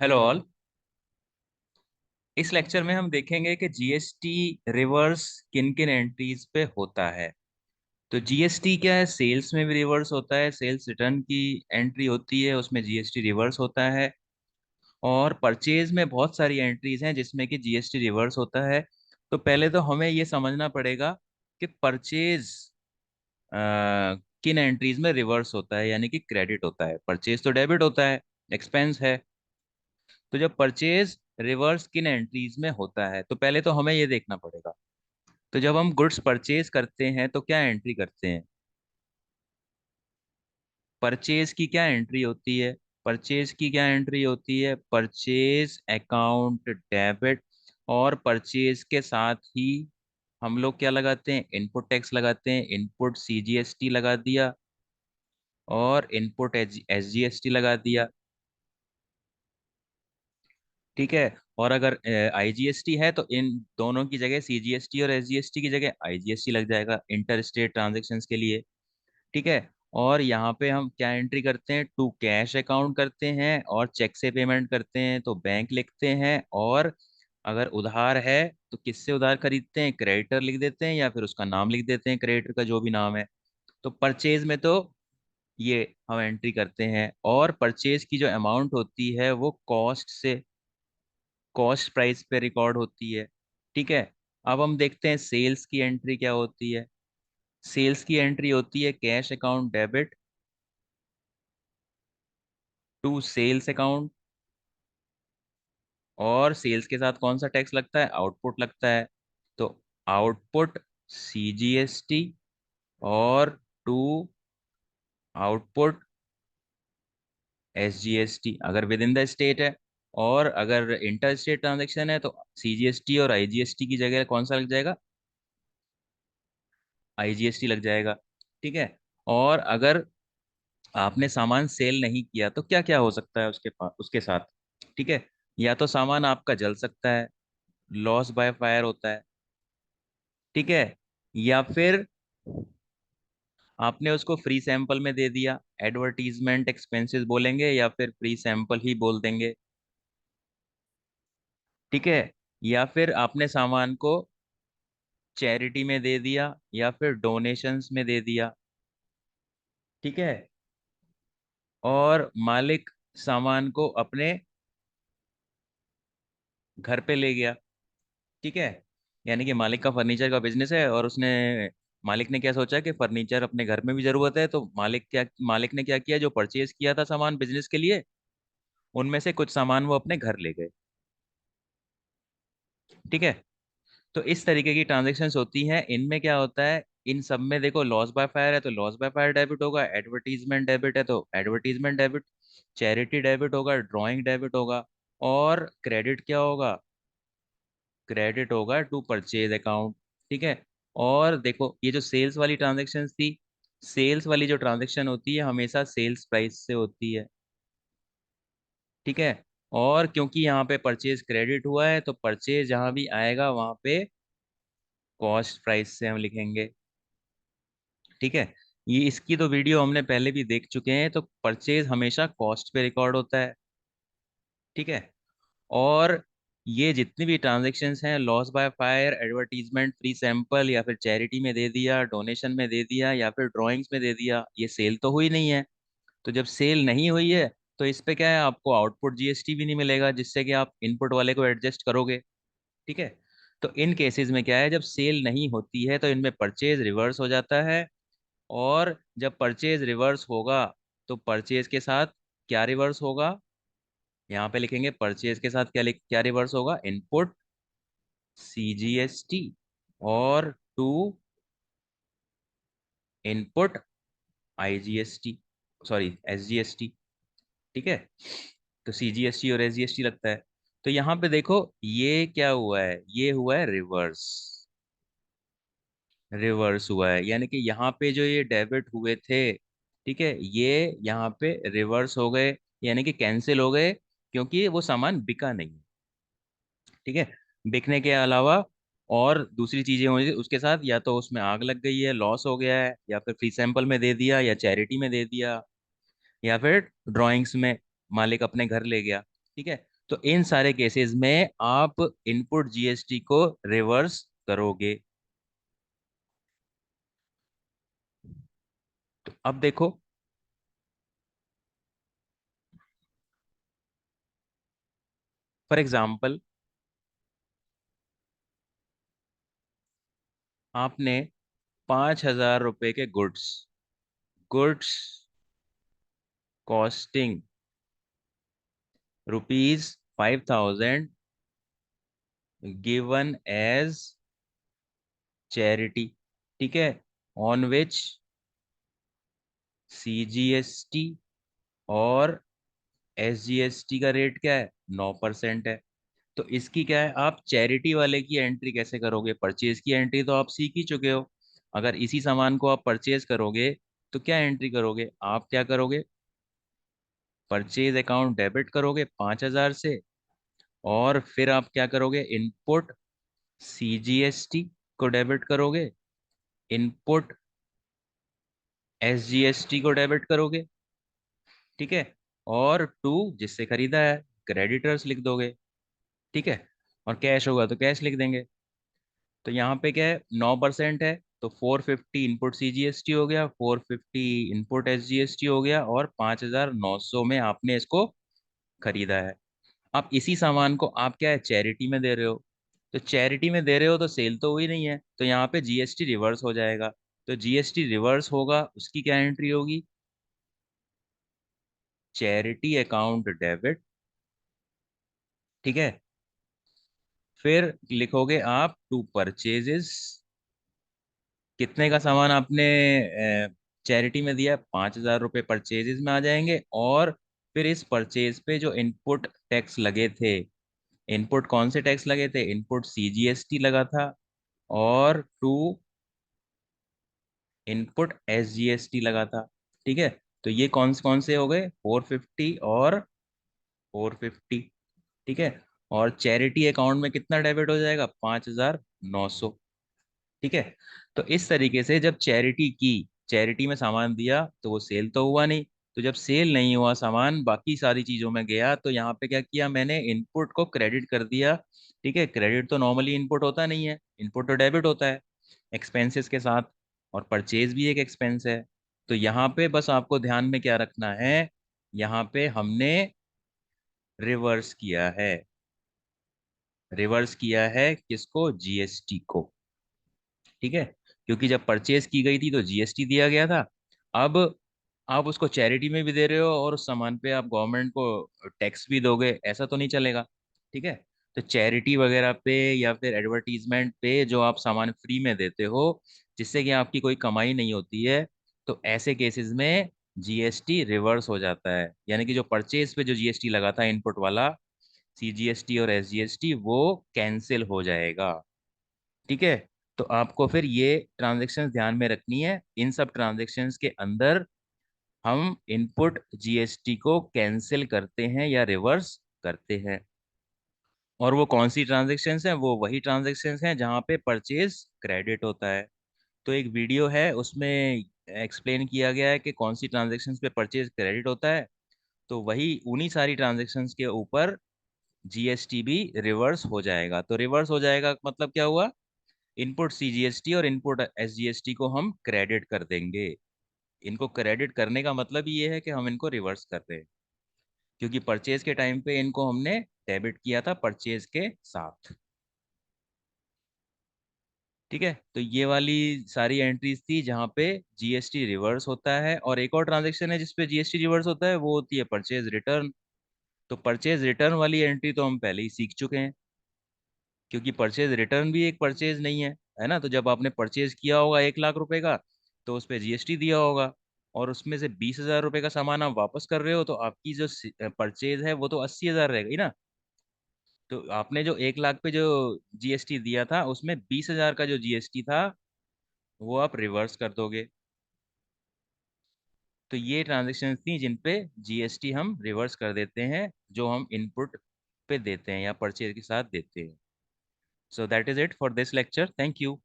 Hello all. इस lecture में हम देखेंगे कि जीएसटी रिवर्स किन किन एंट्रीज पे होता है। तो जीएसटी क्या है, सेल्स में भी रिवर्स होता है, सेल्स रिटर्न की एंट्री होती है उसमें जीएसटी रिवर्स होता है। और परचेज में बहुत सारी एंट्रीज हैं जिसमें कि जीएसटी रिवर्स होता है। तो पहले तो हमें ये समझना पड़ेगा कि परचेज किन एंट्रीज में रिवर्स होता है यानी कि क्रेडिट होता है। परचेज तो डेबिट होता है, एक्सपेंस है। तो जब परचेज रिवर्स किन एंट्रीज में होता है तो पहले तो हमें ये देखना पड़ेगा। तो जब हम गुड्स परचेज करते हैं तो क्या एंट्री करते हैं? परचेज की क्या एंट्री होती है? परचेज की क्या एंट्री होती है? Purchase account debit. और परचेज के साथ ही हम लोग क्या लगाते हैं? इनपुट टैक्स लगाते हैं। इनपुट सीजीएसटी लगा दिया और इनपुट एसजीएसटी लगा दिया। ठीक है। और अगर आईजीएसटी है तो इन दोनों की जगह सीजीएसटी और एसजीएसटी की जगह आईजीएसटी लग जाएगा इंटर स्टेट ट्रांजेक्शन्स के लिए। ठीक है। और यहाँ पे हम क्या एंट्री करते हैं? टू कैश अकाउंट करते हैं और चेक से पेमेंट करते हैं तो बैंक लिखते हैं। और अगर उधार है तो किससे उधार खरीदते हैं? क्रेडिटर लिख देते हैं या फिर उसका नाम लिख देते हैं, क्रेडिटर का जो भी नाम है। तो परचेज में तो ये हम एंट्री करते हैं। और परचेज की जो अमाउंट होती है वो कॉस्ट से, कॉस्ट प्राइस पे रिकॉर्ड होती है। ठीक है। अब हम देखते हैं सेल्स की एंट्री क्या होती है। सेल्स की एंट्री होती है cash account debit to sales account. और सेल्स के साथ कौन सा टैक्स लगता है? आउटपुट लगता है। तो आउटपुट सीजीएसटी और टू आउटपुट एसजीएसटी अगर विद इन द स्टेट है। और अगर इंटर स्टेट ट्रांजेक्शन है तो सीजीएसटी और आईजीएसटी की जगह कौन सा लग जाएगा? आईजीएसटी लग जाएगा। ठीक है। और अगर आपने सामान सेल नहीं किया तो क्या क्या हो सकता है उसके पास, उसके साथ? ठीक है। या तो सामान आपका जल सकता है, लॉस बाय फायर होता है। ठीक है। या फिर आपने उसको फ्री सैंपल में दे दिया, एडवर्टीजमेंट एक्सपेंसेस बोलेंगे या फिर फ्री सैंपल ही बोल देंगे। ठीक है। या फिर आपने सामान को चैरिटी में दे दिया या फिर डोनेशंस में दे दिया। ठीक है। और मालिक सामान को अपने घर पे ले गया। ठीक है। यानी कि मालिक का फर्नीचर का बिजनेस है और उसने, मालिक ने क्या सोचा कि फर्नीचर अपने घर में भी जरूरत है, तो मालिक ने क्या किया, जो परचेज किया था सामान बिजनेस के लिए उनमें से कुछ सामान वो अपने घर ले गए। ठीक है। तो इस तरीके की ट्रांजेक्शन्स होती हैं। इनमें क्या होता है, इन सब में देखो लॉस बाय फायर है तो लॉस बाय फायर डेबिट होगा, एडवर्टीजमेंट डेबिट है तो एडवर्टीजमेंट डेबिट, चैरिटी डेबिट होगा, ड्राइंग डेबिट होगा। और क्रेडिट क्या होगा? क्रेडिट होगा टू परचेज अकाउंट। ठीक है। और देखो ये जो सेल्स वाली ट्रांजेक्शन थी, सेल्स वाली जो ट्रांजेक्शन होती है हमेशा सेल्स प्राइस से होती है। ठीक है। और क्योंकि यहाँ पे परचेज क्रेडिट हुआ है तो परचेज जहाँ भी आएगा वहाँ पे कॉस्ट प्राइस से हम लिखेंगे। ठीक है। ये इसकी तो वीडियो हमने पहले भी देख चुके हैं। तो परचेज हमेशा कॉस्ट पे रिकॉर्ड होता है। ठीक है। और ये जितनी भी ट्रांजेक्शन्स हैं, loss by fire, advertisement, free sample या फिर चैरिटी में दे दिया, डोनेशन में दे दिया या फिर ड्राइंग्स में दे दिया, ये सेल तो हुई नहीं है। तो जब सेल नहीं हुई है तो इस पे क्या है, आपको आउटपुट जीएसटी भी नहीं मिलेगा जिससे कि आप इनपुट वाले को एडजस्ट करोगे। ठीक है। तो इन केसेस में क्या है, जब सेल नहीं होती है तो इनमें परचेज रिवर्स हो जाता है। और जब परचेज रिवर्स होगा तो परचेज के साथ क्या रिवर्स होगा? यहाँ पे लिखेंगे परचेज के साथ क्या रिवर्स होगा? इनपुट सीजीएसटी और to input IGST, sorry SGST. ठीक है। तो सीजीएसटी और एसजीएसटी लगता है। तो यहाँ पे देखो ये क्या हुआ है, ये हुआ है रिवर्स। रिवर्स हुआ है यानी कि यहाँ पे जो ये डेबिट हुए थे, ठीक है, ये यहाँ पे रिवर्स हो गए यानी कि कैंसिल हो गए क्योंकि वो सामान बिका नहीं। ठीक है। बिकने के अलावा और दूसरी चीजें हुई उसके साथ, या तो उसमें आग लग गई है, लॉस हो गया है, या फिर फ्री सैंपल में दे दिया या चैरिटी में दे दिया, या फिर ड्राइंग्स में मालिक अपने घर ले गया। ठीक है। तो इन सारे केसेस में आप इनपुट जीएसटी को रिवर्स करोगे। तो अब देखो, फॉर एग्जाम्पल, आपने 5,000 रुपए के goods goods costing ₹5,000 given as charity, ठीक है, ऑन विच सीजीएसटी और एसजीएसटी का रेट क्या है, 9% है। तो इसकी क्या है, आप चैरिटी वाले की एंट्री कैसे करोगे? परचेज की एंट्री तो आप सीख ही चुके हो। अगर इसी सामान को आप परचेज करोगे तो क्या एंट्री करोगे? आप क्या करोगे? परचेज अकाउंट डेबिट करोगे 5,000 से, और फिर आप क्या करोगे? इनपुट सीजीएसटी को डेबिट करोगे, इनपुट एसजीएसटी को डेबिट करोगे, ठीक है, और टू जिससे खरीदा है क्रेडिटर्स लिख दोगे, ठीक है, और कैश होगा तो कैश लिख देंगे। तो यहाँ पे क्या है, 9% है, तो 450 इनपुट सीजीएसटी हो गया, 450 इनपुट एसजीएसटी हो गया, और 5,900 में आपने इसको खरीदा है। आप इसी सामान को आप क्या है, चैरिटी में दे रहे हो। तो चैरिटी में दे रहे हो तो सेल तो हुई नहीं है, तो यहाँ पे जीएसटी रिवर्स हो जाएगा। तो जीएसटी रिवर्स होगा, उसकी क्या एंट्री होगी? चैरिटी अकाउंट डेबिट, ठीक है, फिर लिखोगे आप टू परचेजेस, कितने का सामान आपने चैरिटी में दिया? 5,000 रुपये परचेजेस में आ जाएंगे, और फिर इस परचेज पे जो इनपुट टैक्स लगे थे, इनपुट कौन से टैक्स लगे थे? इनपुट सीजीएसटी लगा था, और टू इनपुट एसजीएसटी लगा था, ठीक है। तो ये कौन से हो गए? 450 और 450, ठीक है। और चैरिटी अकाउंट में कितना डेबिट हो जाएगा? 5,900, ठीक है। तो इस तरीके से जब चैरिटी में सामान दिया तो वो सेल तो हुआ नहीं, तो जब सेल नहीं हुआ, सामान बाकी सारी चीजों में गया, तो यहाँ पे क्या किया मैंने? इनपुट को क्रेडिट कर दिया, ठीक है। क्रेडिट तो नॉर्मली इनपुट होता नहीं है, इनपुट तो डेबिट होता है एक्सपेंसेस के साथ, और परचेज भी एक एक्सपेंस है। तो यहाँ पे बस आपको ध्यान में क्या रखना है, यहाँ पे हमने रिवर्स किया है, रिवर्स किया है किसको? जीएसटी को, ठीक है। क्योंकि जब परचेज की गई थी तो जीएसटी दिया गया था। अब आप उसको चैरिटी में भी दे रहे हो और उस सामान पे आप गवर्नमेंट को टैक्स भी दोगे, ऐसा तो नहीं चलेगा, ठीक है। तो चैरिटी वगैरह पे या फिर एडवर्टीजमेंट पे जो आप सामान फ्री में देते हो, जिससे कि आपकी कोई कमाई नहीं होती है, तो ऐसे केसेस में जीएसटी रिवर्स हो जाता है। यानी कि जो परचेज पे जो जीएसटी लगा था इनपुट वाला, सीजीएसटी और एसजीएसटी, वो कैंसिल हो जाएगा, ठीक है। तो आपको फिर ये ट्रांजैक्शंस ध्यान में रखनी है। इन सब ट्रांजैक्शंस के अंदर हम इनपुट जीएसटी को कैंसिल करते हैं या रिवर्स करते हैं। और वो कौन सी ट्रांजैक्शंस हैं? वो वही ट्रांजैक्शंस हैं जहाँ पे परचेज क्रेडिट होता है। तो एक वीडियो है, उसमें एक्सप्लेन किया गया है कि कौन सी ट्रांजैक्शंस पे परचेज क्रेडिट होता है। तो वही उन्हीं सारी ट्रांजैक्शंस के ऊपर जीएसटी भी रिवर्स हो जाएगा। तो रिवर्स हो जाएगा मतलब क्या हुआ? इनपुट सीजीएसटी और इनपुट एसजीएसटी को हम क्रेडिट कर देंगे। इनको क्रेडिट करने का मतलब ये है कि हम इनको रिवर्स कर रहे हैं, क्योंकि परचेज के टाइम पे इनको हमने डेबिट किया था परचेज के साथ, ठीक है। तो ये वाली सारी एंट्रीज थी जहाँ पे जीएसटी रिवर्स होता है। और एक और ट्रांजेक्शन है जिसपे जीएसटी रिवर्स होता है, वो होती है परचेज रिटर्न। तो परचेज रिटर्न वाली एंट्री तो हम पहले ही सीख चुके हैं, क्योंकि परचेज रिटर्न भी एक परचेज नहीं है ना। तो जब आपने परचेज किया होगा 1,00,000 रुपए का, तो उस पर जीएसटी दिया होगा, और उसमें से 20,000 रुपए का सामान आप वापस कर रहे हो, तो आपकी जो परचेज है वो तो 80,000 रहेगी ना। तो आपने जो 1,00,000 पे जो जीएसटी दिया था, उसमें 20,000 का जो जीएसटी था वो आप रिवर्स कर दोगे। तो ये ट्रांजेक्शन थी जिन पे जीएसटी हम रिवर्स कर देते हैं, जो हम इनपुट पे देते हैं या परचेज के साथ देते हैं। So that is it for this lecture, thank you.